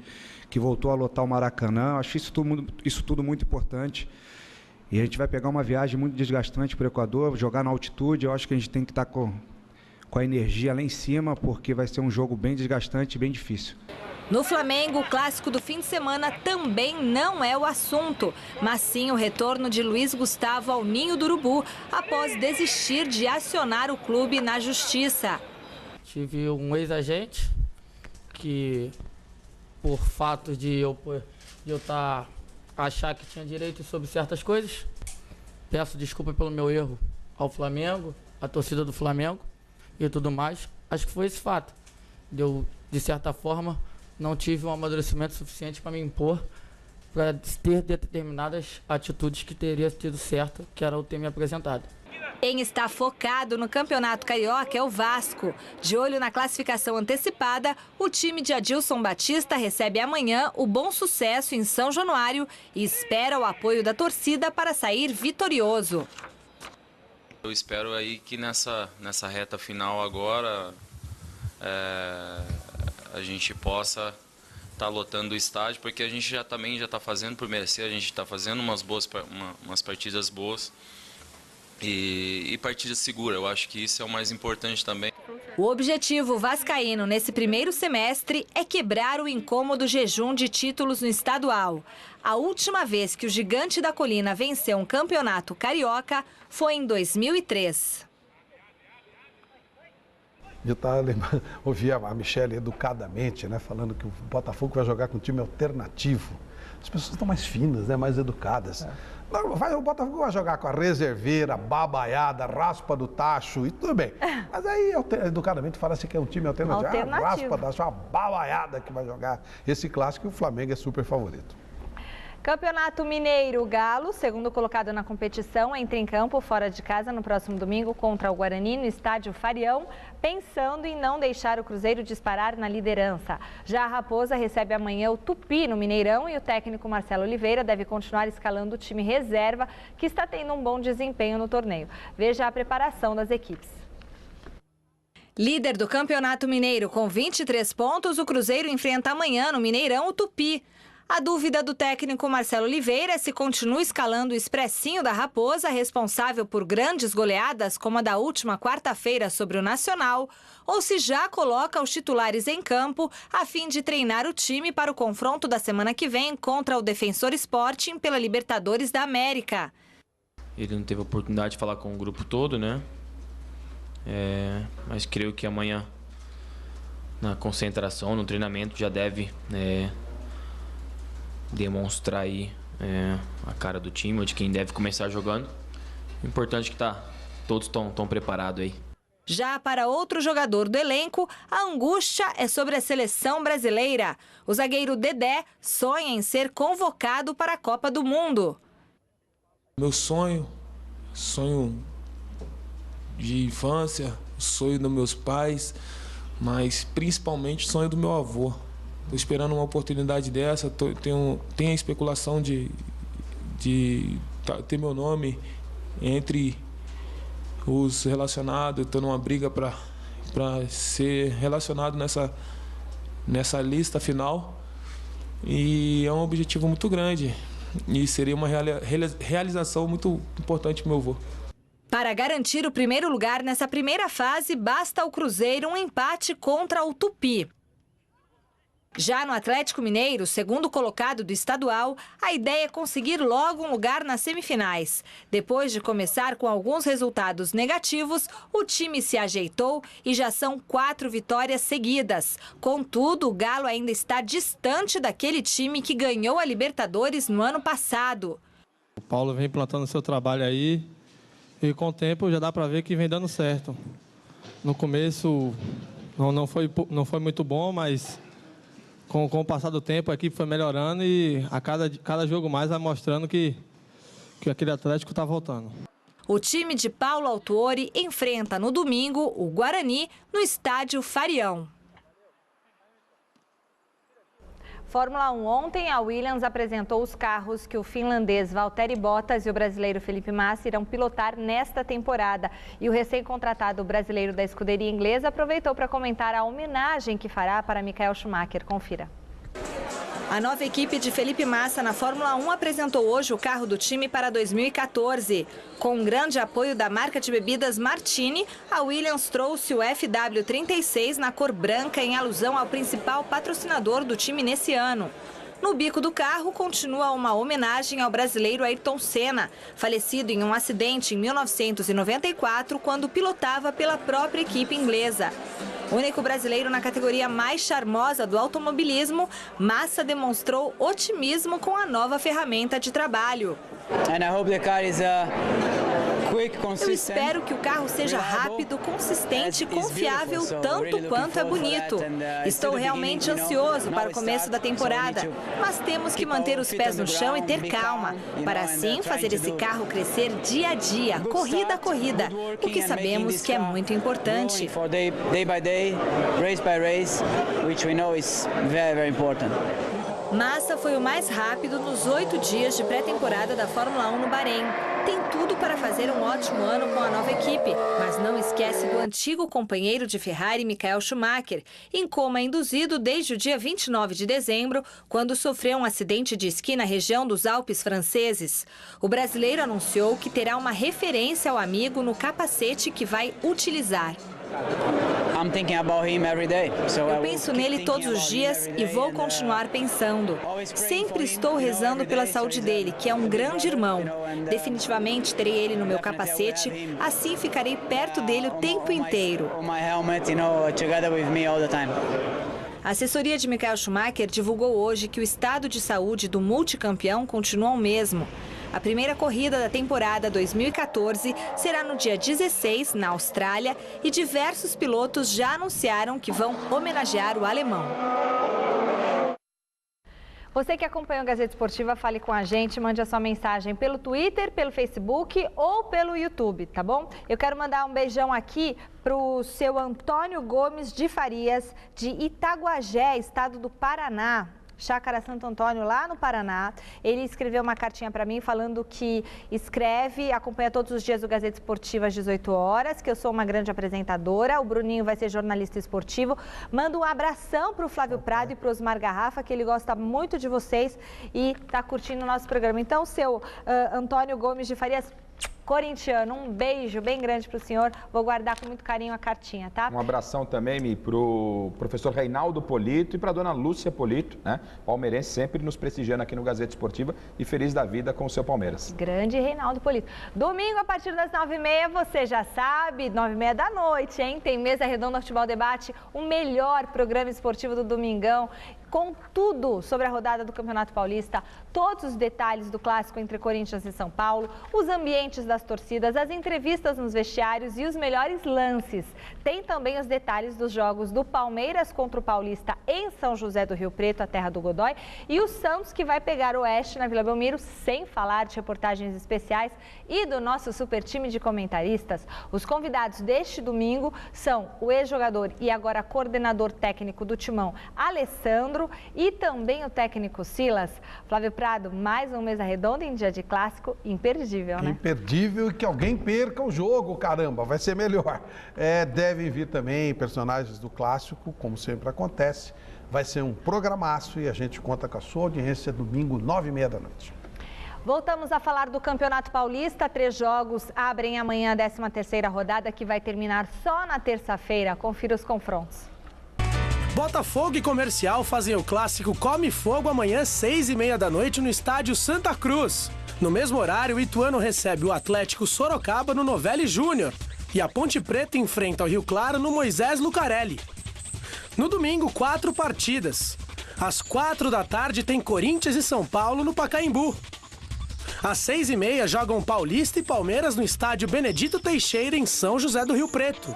Speaker 15: voltou a lotar o Maracanã. Acho isso tudo muito importante. E a gente vai pegar uma viagem muito desgastante para o Equador, jogar na altitude. Eu acho que a gente tem que estar com a energia lá em cima, porque vai ser um jogo bem desgastante e bem difícil.
Speaker 1: No Flamengo, o clássico do fim de semana também não é o assunto, mas sim o retorno de Luiz Gustavo ao Ninho do Urubu, após desistir de acionar o clube na justiça.
Speaker 16: Tive um ex-agente que, por fato de eu achar que tinha direito sobre certas coisas, peço desculpa pelo meu erro ao Flamengo, à torcida do Flamengo e tudo mais. Acho que foi esse fato. Eu, de certa forma, não tive um amadurecimento suficiente para me impor, para ter determinadas atitudes que teria tido certo, que era o ter me apresentado.
Speaker 1: Quem está focado no Campeonato Carioca é o Vasco. De olho na classificação antecipada, o time de Adilson Batista recebe amanhã o Bom Sucesso em São Januário e espera o apoio da torcida para sair vitorioso.
Speaker 17: Eu espero aí que nessa reta final agora a gente possa estar lotando o estádio, porque a gente também já está fazendo por merecer, a gente está fazendo umas partidas boas. E partida segura, eu acho que isso é o mais importante também.
Speaker 1: O objetivo vascaíno nesse primeiro semestre é quebrar o incômodo jejum de títulos no estadual. A última vez que o Gigante da Colina venceu um campeonato carioca foi em 2003.
Speaker 7: Eu estava lembrando, ouvi a Michele educadamente, né, falando que o Botafogo vai jogar com um time alternativo. As pessoas estão mais finas, né, mais educadas. Não, o Botafogo vai jogar com a reserveira, babaiada, raspa do tacho e tudo bem. Mas aí, educadamente, fala-se que é um time alternativo. A raspa do tacho, a babaiada que vai jogar esse clássico e o Flamengo é super favorito.
Speaker 1: Campeonato Mineiro, o Galo, segundo colocado na competição, entra em campo fora de casa no próximo domingo contra o Guarani no estádio Farião, pensando em não deixar o Cruzeiro disparar na liderança. Já a Raposa recebe amanhã o Tupi no Mineirão e o técnico Marcelo Oliveira deve continuar escalando o time reserva, que está tendo um bom desempenho no torneio. Veja a preparação das equipes. Líder do Campeonato Mineiro com 23 pontos, o Cruzeiro enfrenta amanhã no Mineirão o Tupi. A dúvida do técnico Marcelo Oliveira é se continua escalando o expressinho da Raposa, responsável por grandes goleadas como a da última quarta-feira sobre o Nacional, ou se já coloca os titulares em campo a fim de treinar o time para o confronto da semana que vem contra o Defensor Sporting pela Libertadores da América.
Speaker 18: Ele não teve a oportunidade de falar com o grupo todo, né? Mas creio que amanhã, na concentração, no treinamento, já deve demonstrar aí a cara do time, ou de quem deve começar jogando. O importante é que todos estão preparados aí.
Speaker 1: Já para outro jogador do elenco, a angústia é sobre a seleção brasileira. O zagueiro Dedé sonha em ser convocado para a Copa do Mundo.
Speaker 19: Meu sonho de infância, sonho dos meus pais, mas principalmente sonho do meu avô. Estou esperando uma oportunidade dessa, tenho a especulação de ter meu nome entre os relacionados. Estou numa briga para ser relacionado nessa lista final. E é um objetivo muito grande e seria uma realização muito importante para o meu avô.
Speaker 1: Para garantir o primeiro lugar nessa primeira fase, basta ao Cruzeiro um empate contra o Tupi. Já no Atlético Mineiro, segundo colocado do estadual, a ideia é conseguir logo um lugar nas semifinais. Depois de começar com alguns resultados negativos, o time se ajeitou e já são 4 vitórias seguidas. Contudo, o Galo ainda está distante daquele time que ganhou a Libertadores no ano passado.
Speaker 11: O Paulo vem plantando seu trabalho aí e com o tempo já dá para ver que vem dando certo. No começo não foi muito bom, mas com o passar do tempo a equipe foi melhorando e a cada jogo mais vai mostrando que aquele Atlético está voltando.
Speaker 1: O time de Paulo Autuori enfrenta no domingo o Guarani no estádio Farião. Fórmula 1, ontem a Williams apresentou os carros que o finlandês Valtteri Bottas e o brasileiro Felipe Massa irão pilotar nesta temporada. E o recém-contratado brasileiro da escuderia inglesa aproveitou para comentar a homenagem que fará para Michael Schumacher. Confira. A nova equipe de Felipe Massa na Fórmula 1 apresentou hoje o carro do time para 2014. Com um grande apoio da marca de bebidas Martini, a Williams trouxe o FW36 na cor branca em alusão ao principal patrocinador do time nesse ano. No bico do carro continua uma homenagem ao brasileiro Ayrton Senna, falecido em um acidente em 1994, quando pilotava pela própria equipe inglesa. Único brasileiro na categoria mais charmosa do automobilismo, Massa demonstrou otimismo com a nova ferramenta de trabalho. Eu espero que o carro seja rápido, consistente e confiável tanto quanto é bonito. Estou realmente ansioso para o começo da temporada, mas temos que manter os pés no chão e ter calma, para assim fazer esse carro crescer dia a dia, corrida a corrida, o que sabemos que é muito importante. Massa foi o mais rápido nos 8 dias de pré-temporada da Fórmula 1 no Bahrein. Tem tudo para fazer um ótimo ano com a nova equipe, mas não esquece do antigo companheiro de Ferrari, Michael Schumacher, em coma induzido desde o dia 29 de dezembro, quando sofreu um acidente de esqui na região dos Alpes franceses. O brasileiro anunciou que terá uma referência ao amigo no capacete que vai utilizar. Eu penso nele todos os dias e vou continuar pensando. Sempre estou rezando pela saúde dele, que é um grande irmão. Definitivamente terei ele no meu capacete, assim ficarei perto dele o tempo inteiro. A assessoria de Michael Schumacher divulgou hoje que o estado de saúde do multicampeão continua o mesmo. A primeira corrida da temporada 2014 será no dia 16, na Austrália, e diversos pilotos já anunciaram que vão homenagear o alemão. Você que acompanha o Gazeta Esportiva, fale com a gente, mande a sua mensagem pelo Twitter, pelo Facebook ou pelo YouTube, tá bom? Eu quero mandar um beijão aqui para o seu Antônio Gomes de Farias, de Itaguajé, estado do Paraná. Chácara Santo Antônio, lá no Paraná. Ele escreveu uma cartinha para mim falando que acompanha todos os dias o Gazeta Esportiva às 18 horas, que eu sou uma grande apresentadora, o Bruninho vai ser jornalista esportivo. Manda um abração para o Flávio Prado e para o Osmar Garrafa, que ele gosta muito de vocês e está curtindo o nosso programa. Então, seu Antônio Gomes de Farias, corintiano, um beijo bem grande para o senhor. Vou guardar com muito carinho a cartinha, tá?
Speaker 6: Um abração também para o professor Reinaldo Polito e para a dona Lúcia Polito, né? Palmeirense, sempre nos prestigiando aqui no Gazeta Esportiva e feliz da vida com o seu Palmeiras.
Speaker 1: Grande Reinaldo Polito. Domingo, a partir das 9h30, você já sabe, 9h30 da noite, hein? Tem Mesa Redonda Futebol Debate, o melhor programa esportivo do Domingão, com tudo sobre a rodada do Campeonato Paulista, todos os detalhes do clássico entre Corinthians e São Paulo, os ambientes das torcidas, as entrevistas nos vestiários e os melhores lances. Tem também os detalhes dos jogos do Palmeiras contra o Paulista em São José do Rio Preto, a terra do Godoy, e o Santos que vai pegar o Oeste na Vila Belmiro, sem falar de reportagens especiais e do nosso super time de comentaristas. Os convidados deste domingo são o ex-jogador e agora coordenador técnico do Timão, Alessandro, e também o técnico Silas. Flávio Prado, mais um Mesa Redonda em dia de clássico, imperdível, né?
Speaker 7: Imperdível, e que alguém perca o jogo, caramba, vai ser melhor. Devem vir também personagens do clássico, como sempre acontece. Vai ser um programaço e a gente conta com a sua audiência domingo, 9h30 da noite.
Speaker 1: Voltamos a falar do Campeonato Paulista. 3 jogos abrem amanhã a 13ª rodada, que vai terminar só na terça-feira. Confira os confrontos.
Speaker 9: Botafogo e Comercial fazem o clássico Come Fogo amanhã, 6h30 da noite, no estádio Santa Cruz. No mesmo horário, o Ituano recebe o Atlético Sorocaba no Novelli Júnior. E a Ponte Preta enfrenta o Rio Claro no Moisés Lucarelli. No domingo, 4 partidas. Às 4 da tarde tem Corinthians e São Paulo no Pacaembu. Às 6h30 jogam Paulista e Palmeiras no estádio Benedito Teixeira, em São José do Rio Preto.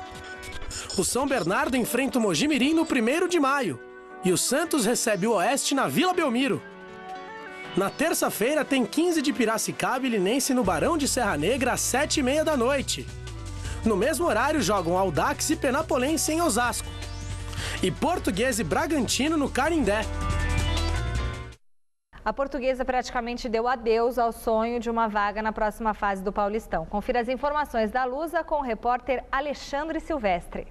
Speaker 9: O São Bernardo enfrenta o Mojimirim no 1º de maio. E o Santos recebe o Oeste na Vila Belmiro. Na terça-feira tem 15 de Piracicaba e Linense no Barão de Serra Negra às 7h30 da noite. No mesmo horário jogam Audax e Penapolense em Osasco. E Portuguesa e Bragantino no Canindé.
Speaker 1: A Portuguesa praticamente deu adeus ao sonho de uma vaga na próxima fase do Paulistão. Confira as informações da Lusa com o repórter Alexandre Silvestre.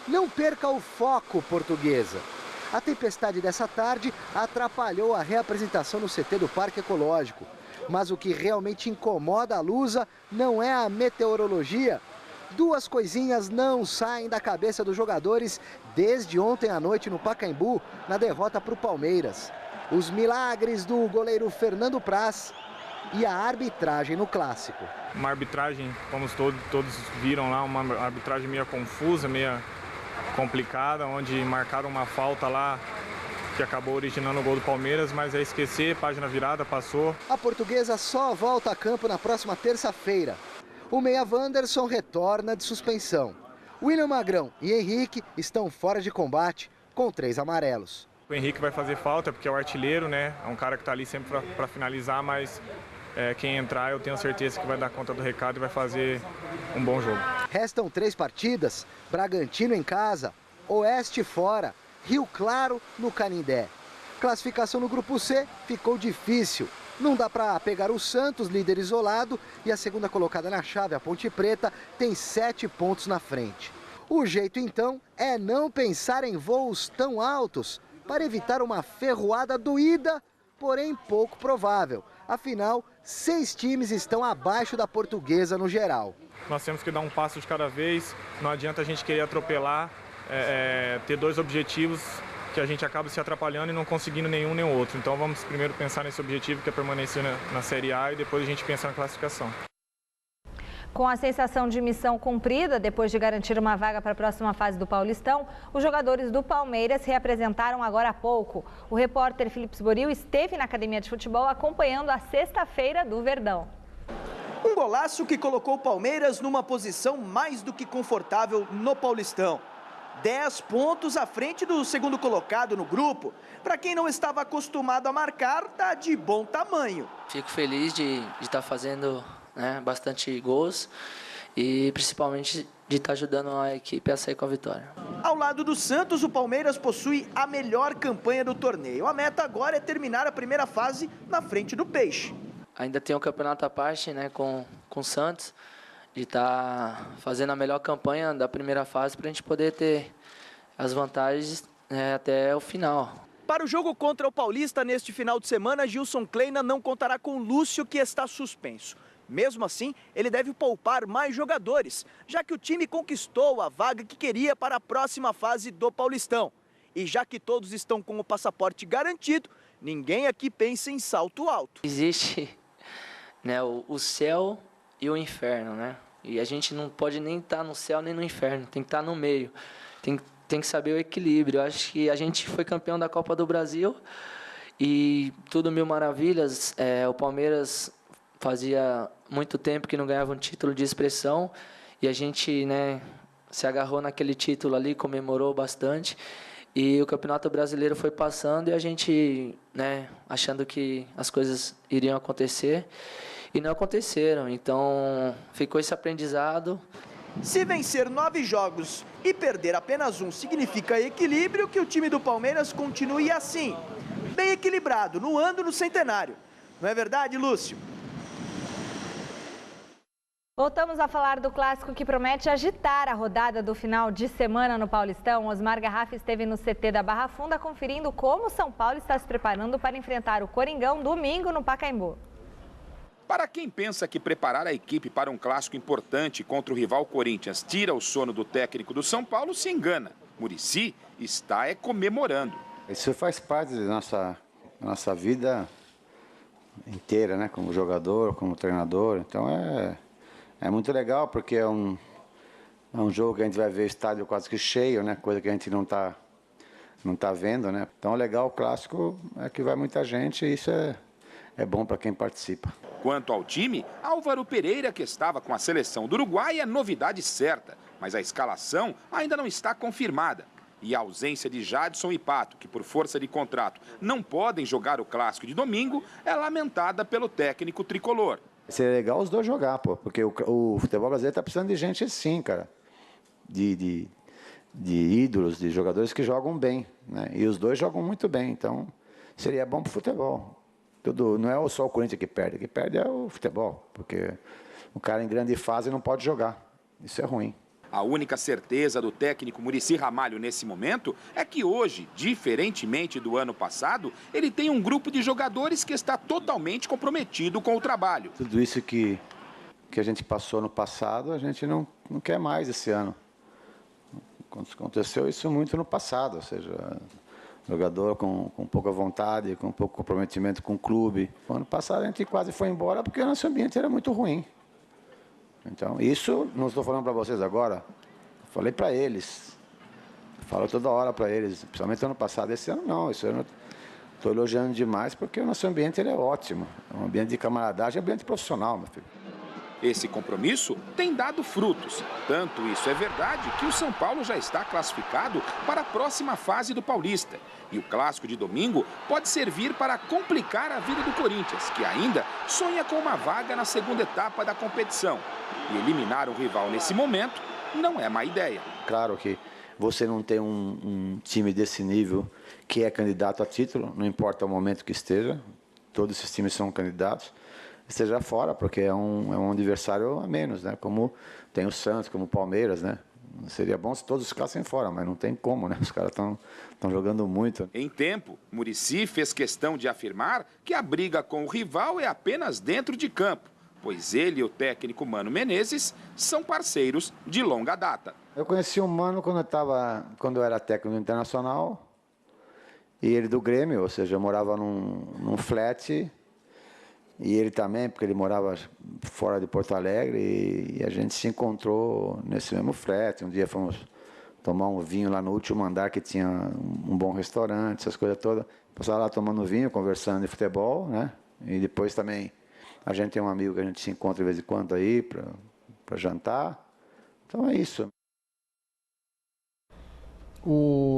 Speaker 2: Não perca o foco, Portuguesa. A tempestade dessa tarde atrapalhou a reapresentação no CT do Parque Ecológico. Mas o que realmente incomoda a Lusa não é a meteorologia. 2 coisinhas não saem da cabeça dos jogadores desde ontem à noite no Pacaembu, na derrota para o Palmeiras. Os milagres do goleiro Fernando Praz e a arbitragem no clássico.
Speaker 20: Uma arbitragem, como todos viram lá, uma arbitragem meio confusa, meio complicada, onde marcaram uma falta lá que acabou originando o gol do Palmeiras, mas é esquecer, página virada, passou.
Speaker 2: A Portuguesa só volta a campo na próxima terça-feira. O meia Wanderson retorna de suspensão. William Magrão e Henrique estão fora de combate com 3 amarelos.
Speaker 20: O Henrique vai fazer falta porque é o artilheiro, né? É um cara que está ali sempre para finalizar, mas quem entrar eu tenho certeza que vai dar conta do recado e vai fazer um bom jogo.
Speaker 2: Restam 3 partidas, Bragantino em casa, Oeste fora, Rio Claro no Canindé. Classificação no grupo C ficou difícil. Não dá para pegar o Santos, líder isolado, e a segunda colocada na chave, a Ponte Preta, tem 7 pontos na frente. O jeito então é não pensar em voos tão altos para evitar uma ferroada doída, porém pouco provável. Afinal, 6 times estão abaixo da Portuguesa no geral.
Speaker 20: nós temos que dar um passo de cada vez, não adianta a gente querer atropelar, ter dois objetivos que a gente acaba se atrapalhando e não conseguindo nenhum nem o outro. Então vamos primeiro pensar nesse objetivo que é permanecer na Série A e depois a gente pensa na classificação.
Speaker 1: Com a sensação de missão cumprida, depois de garantir uma vaga para a próxima fase do Paulistão, os jogadores do Palmeiras se reapresentaram agora há pouco. O repórter Felipe Sboril esteve na academia de futebol acompanhando a sexta-feira do Verdão.
Speaker 21: Um golaço que colocou o Palmeiras numa posição mais do que confortável no Paulistão. 10 pontos à frente do segundo colocado no grupo. Para quem não estava acostumado a marcar, tá de bom tamanho.
Speaker 22: Fico feliz de estar fazendo bastante gols e principalmente de estar ajudando a equipe a sair com a vitória.
Speaker 21: Ao lado do Santos, o Palmeiras possui a melhor campanha do torneio. A meta agora é terminar a primeira fase na frente do Peixe.
Speaker 22: Ainda tem um campeonato à parte com o Santos, de estar fazendo a melhor campanha da primeira fase para a gente poder ter as vantagens até o final.
Speaker 21: Para o jogo contra o Paulista neste final de semana, Gilson Kleina não contará com Lúcio, que está suspenso. Mesmo assim, ele deve poupar mais jogadores, já que o time conquistou a vaga que queria para a próxima fase do Paulistão. E já que todos estão com o passaporte garantido, ninguém aqui pensa em salto alto.
Speaker 22: Existe o céu e o inferno, E a gente não pode nem estar no céu nem no inferno, tem que estar no meio. Tem que saber o equilíbrio. Eu acho que a gente foi campeão da Copa do Brasil e tudo mil maravilhas. O Palmeiras fazia muito tempo que não ganhava um título de expressão e a gente se agarrou naquele título ali, comemorou bastante. E o Campeonato Brasileiro foi passando e a gente achando que as coisas iriam acontecer. E não aconteceram, então ficou esse aprendizado.
Speaker 21: Se vencer 9 jogos e perder apenas um significa equilíbrio, que o time do Palmeiras continue assim, bem equilibrado, no ano no centenário. Não é verdade, Lúcio?
Speaker 1: Voltamos a falar do clássico que promete agitar a rodada do final de semana no Paulistão. Osmar Garrafa esteve no CT da Barra Funda conferindo como o São Paulo está se preparando para enfrentar o Coringão domingo no Pacaembu.
Speaker 6: Para quem pensa que preparar a equipe para um clássico importante contra o rival Corinthians tira o sono do técnico do São Paulo, se engana. Muricy está comemorando.
Speaker 12: Isso faz parte da nossa vida inteira, como jogador, como treinador. Então é muito legal, porque é um jogo que a gente vai ver estádio quase que cheio, coisa que a gente não tá vendo. Então legal, o clássico é que vai muita gente e isso é bom para quem participa.
Speaker 6: Quanto ao time, Álvaro Pereira, que estava com a seleção do Uruguai, é novidade certa, mas a escalação ainda não está confirmada. E a ausência de Jadson e Pato, que por força de contrato não podem jogar o clássico de domingo, é lamentada pelo técnico tricolor.
Speaker 12: Seria legal os dois jogar, porque o futebol brasileiro está precisando de gente assim, cara. De ídolos, de jogadores que jogam bem, E os dois jogam muito bem, então seria bom para o futebol. Não é só o Corinthians que perde é o futebol, porque o cara em grande fase não pode jogar, isso é ruim.
Speaker 6: A única certeza do técnico Muricy Ramalho nesse momento é que hoje, diferentemente do ano passado, ele tem um grupo de jogadores que está totalmente comprometido com o trabalho.
Speaker 12: Tudo isso que a gente passou no passado, a gente não quer mais esse ano. Aconteceu isso muito no passado, ou seja, jogador com pouca vontade, com pouco comprometimento com o clube. No ano passado a gente quase foi embora porque o nosso ambiente era muito ruim. Então, isso não estou falando para vocês agora, falei para eles. Falo toda hora para eles, principalmente ano passado. Esse ano não, esse ano estou elogiando demais porque o nosso ambiente é ótimo. É um ambiente de camaradagem, é um ambiente profissional, meu filho.
Speaker 6: Esse compromisso tem dado frutos. Tanto isso é verdade que o São Paulo já está classificado para a próxima fase do Paulista. E o clássico de domingo pode servir para complicar a vida do Corinthians, que ainda sonha com uma vaga na segunda etapa da competição. E eliminar o rival nesse momento não é má ideia.
Speaker 12: Claro que você não tem um time desse nível que é candidato a título, não importa o momento que esteja, todos esses times são candidatos. Esteja fora, porque é um adversário a menos, Como tem o Santos, como o Palmeiras, Seria bom se todos ficassem fora, mas não tem como, Os caras estão jogando muito.
Speaker 6: Em tempo, Muricy fez questão de afirmar que a briga com o rival é apenas dentro de campo. pois ele e o técnico Mano Menezes são parceiros de longa data.
Speaker 12: Eu conheci o Mano quando eu era técnico internacional, e ele do Grêmio, ou seja, eu morava num flat, e ele também, porque ele morava fora de Porto Alegre, e a gente se encontrou nesse mesmo flat. Um dia fomos tomar um vinho lá no último andar, que tinha um bom restaurante, essas coisas todas. Passava lá tomando vinho, conversando de futebol, né? E depois também a gente tem um amigo que a gente se encontra de vez em quando aí para jantar. Então é isso.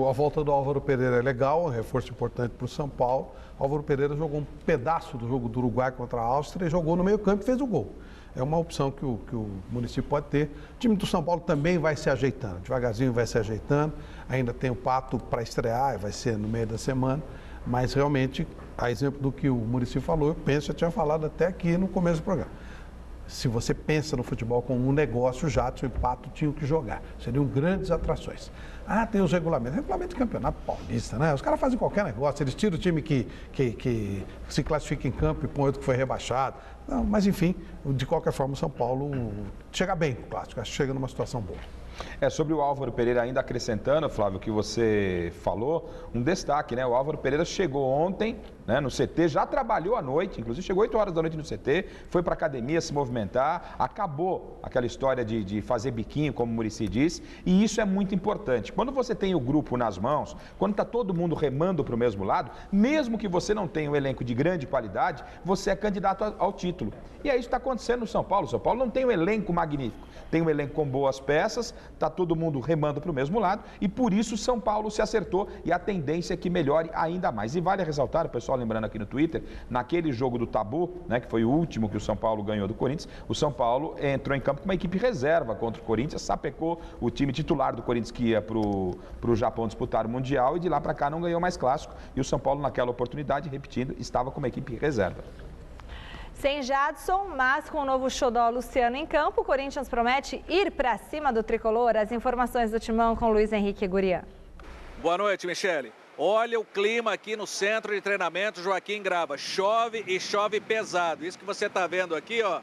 Speaker 7: A volta do Álvaro Pereira é legal, um reforço importante para o São Paulo. O Álvaro Pereira jogou um pedaço do jogo do Uruguai contra a Áustria e jogou no meio-campo e fez o gol. É uma opção que o município pode ter. O time do São Paulo também vai se ajeitando, devagarzinho vai se ajeitando. Ainda tem o Pato para estrear, vai ser no meio da semana. Mas realmente, a exemplo do que o município falou, eu penso, eu tinha falado até aqui no começo do programa. Se você pensa no futebol como um negócio, o Jadson e o Pato tinham que jogar. Seriam grandes atrações. Tem os regulamentos. Regulamento de campeonato paulista, né? Os caras fazem qualquer negócio. Eles tiram o time que se classifica em campo e põe outro que foi rebaixado. Não, mas, enfim, de qualquer forma, o São Paulo chega bem no clássico. Acho que chega numa situação boa.
Speaker 6: Sobre o Álvaro Pereira, ainda acrescentando, Flávio, o que você falou, um destaque, né? O Álvaro Pereira chegou ontem, né, no CT, já trabalhou à noite, inclusive chegou 8 horas da noite no CT, foi para a academia se movimentar, acabou aquela história de fazer biquinho, como o Muricy disse, e isso é muito importante. Quando você tem o grupo nas mãos, quando está todo mundo remando para o mesmo lado, mesmo que você não tenha um elenco de grande qualidade, você é candidato ao título. E é isso que está acontecendo no São Paulo. O São Paulo não tem um elenco magnífico, tem um elenco com boas peças, está todo mundo remando para o mesmo lado e por isso o São Paulo se acertou e a tendência é que melhore ainda mais. E vale ressaltar, o pessoal lembrando aqui no Twitter, naquele jogo do Tabu, né, que foi o último que o São Paulo ganhou do Corinthians, o São Paulo entrou em campo com uma equipe reserva contra o Corinthians, sapecou o time titular do Corinthians que ia para o Japão disputar o Mundial e de lá para cá não ganhou mais clássico e o São Paulo naquela oportunidade, repetindo, estava com uma equipe reserva.
Speaker 1: Sem Jadson, mas com o novo xodó Luciano em campo, o Corinthians promete ir para cima do tricolor. As informações do Timão com Luiz Henrique Gurian.
Speaker 3: Boa noite, Michele. Olha o clima aqui no centro de treinamento Joaquim Grava. Chove e chove pesado. Isso que você está vendo aqui, ó,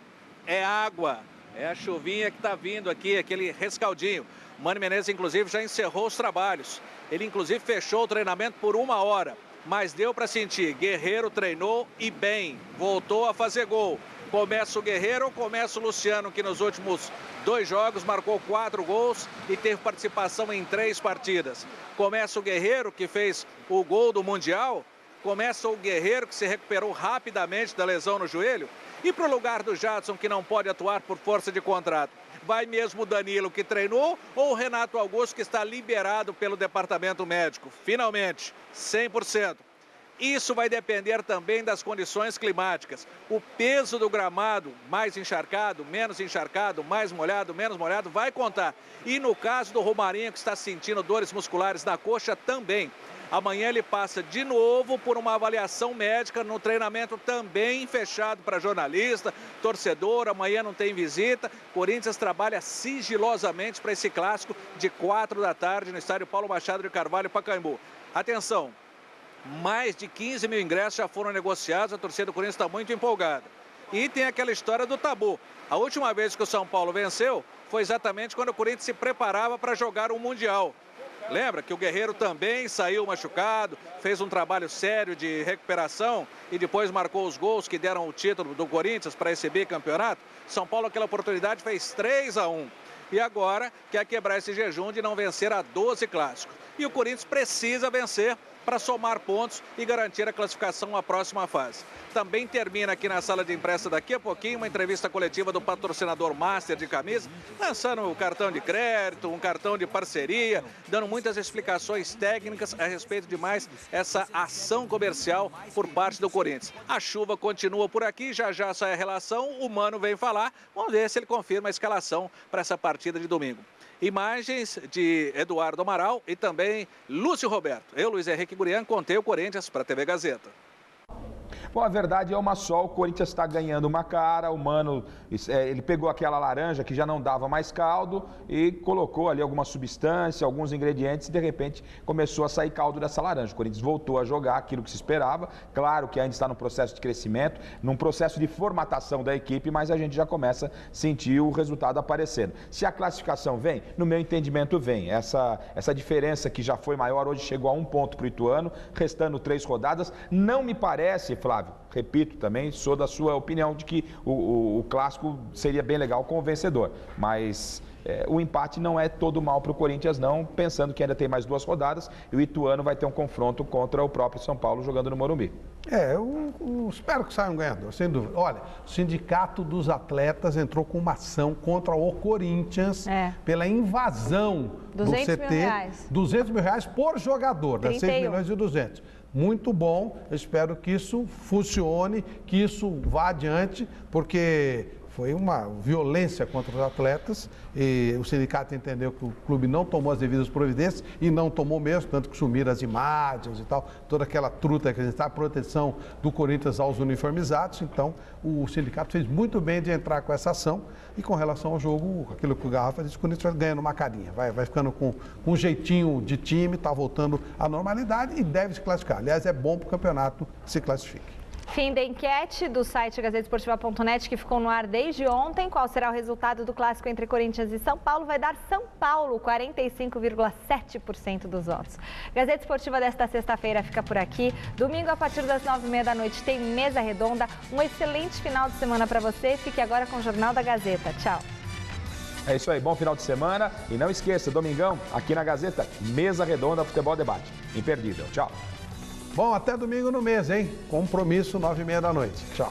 Speaker 3: é água. É a chuvinha que está vindo aqui, aquele rescaldinho. Mano Menezes, inclusive, já encerrou os trabalhos. Ele, inclusive, fechou o treinamento por 1 hora. Mas deu para sentir, Guerreiro treinou e bem, voltou a fazer gol. Começa o Guerreiro ou começa o Luciano, que nos últimos 2 jogos marcou 4 gols e teve participação em 3 partidas. Começa o Guerreiro, que fez o gol do Mundial. Começa o Guerreiro, que se recuperou rapidamente da lesão no joelho. E para o lugar do Jadson, que não pode atuar por força de contrato? Vai mesmo o Danilo, que treinou, ou o Renato Augusto, que está liberado pelo departamento médico? Finalmente, 100%. Isso vai depender também das condições climáticas. O peso do gramado, mais encharcado, menos encharcado, mais molhado, menos molhado, vai contar. E no caso do Romarinho, que está sentindo dores musculares na coxa, também. Amanhã ele passa de novo por uma avaliação médica no treinamento também fechado para jornalista, torcedor. Amanhã não tem visita. Corinthians trabalha sigilosamente para esse clássico de 4 da tarde no estádio Paulo Machado de Carvalho, Pacaembu. Atenção, mais de 15 mil ingressos já foram negociados. A torcida do Corinthians está muito empolgada. E tem aquela história do tabu. A última vez que o São Paulo venceu foi exatamente quando o Corinthians se preparava para jogar o Mundial. Lembra que o Guerreiro também saiu machucado, fez um trabalho sério de recuperação e depois marcou os gols que deram o título do Corinthians para esse bicampeonato? São Paulo, aquela oportunidade, fez 3-1. E agora quer quebrar esse jejum de não vencer a 12 clássicos. E o Corinthians precisa vencer para somar pontos e garantir a classificação à próxima fase. Também termina aqui na sala de imprensa daqui a pouquinho uma entrevista coletiva do patrocinador Master de camisa, lançando um cartão de crédito, um cartão de parceria, dando muitas explicações técnicas a respeito de mais essa ação comercial por parte do Corinthians. A chuva continua por aqui, já já sai a relação, o Mano vem falar, vamos ver se ele confirma a escalação para essa partida de domingo. Imagens de Eduardo Amaral e também Lúcio Roberto. Eu, Luiz Henrique Gurian, contei o Corinthians para a TV Gazeta.
Speaker 6: Bom, a verdade é uma só, o Corinthians está ganhando uma cara, o Mano, ele pegou aquela laranja que já não dava mais caldo e colocou ali alguma substância, alguns ingredientes e de repente começou a sair caldo dessa laranja. O Corinthians voltou a jogar aquilo que se esperava, claro que ainda está num processo de crescimento, num processo de formatação da equipe, mas a gente já começa a sentir o resultado aparecendo. Se a classificação vem, no meu entendimento vem. Essa diferença que já foi maior, hoje chegou a 1 ponto para o Ituano, restando 3 rodadas, não me parece, Flávio, repito também, sou da sua opinião de que o clássico seria bem legal com o vencedor, mas o empate não é todo mal para o Corinthians não, pensando que ainda tem mais 2 rodadas e o Ituano vai ter um confronto contra o próprio São Paulo jogando no Morumbi.
Speaker 7: Eu espero que saiam ganhador, sem dúvida. Olha, o Sindicato dos Atletas entrou com uma ação contra o Corinthians pela invasão do CT. R$200 mil por jogador, né? 6.200.000. Muito bom, eu espero que isso funcione, que isso vá adiante, porque foi uma violência contra os atletas e o sindicato entendeu que o clube não tomou as devidas providências e não tomou mesmo, tanto que sumiram as imagens e tal, toda aquela truta que a gente está, a proteção do Corinthians aos uniformizados. Então, o sindicato fez muito bem de entrar com essa ação e com relação ao jogo, aquilo que o Garrafa disse, o Corinthians vai ganhando uma carinha, vai ficando com um jeitinho de time, está voltando à normalidade e deve se classificar. Aliás, é bom para o campeonato que se classifique.
Speaker 1: Fim da enquete do site gazetesportiva.net, que ficou no ar desde ontem. Qual será o resultado do clássico entre Corinthians e São Paulo? Vai dar São Paulo, 45,7% dos votos. Gazeta Esportiva desta sexta-feira fica por aqui. Domingo, a partir das 9h30 da noite, tem Mesa Redonda. Um excelente final de semana para você. Fique agora com o Jornal da Gazeta. Tchau.
Speaker 6: É isso aí, bom final de semana. E não esqueça, domingão, aqui na Gazeta, Mesa Redonda Futebol Debate. Imperdível. Tchau.
Speaker 7: Bom, até domingo no mês, hein? Compromisso, 9h30 da noite. Tchau.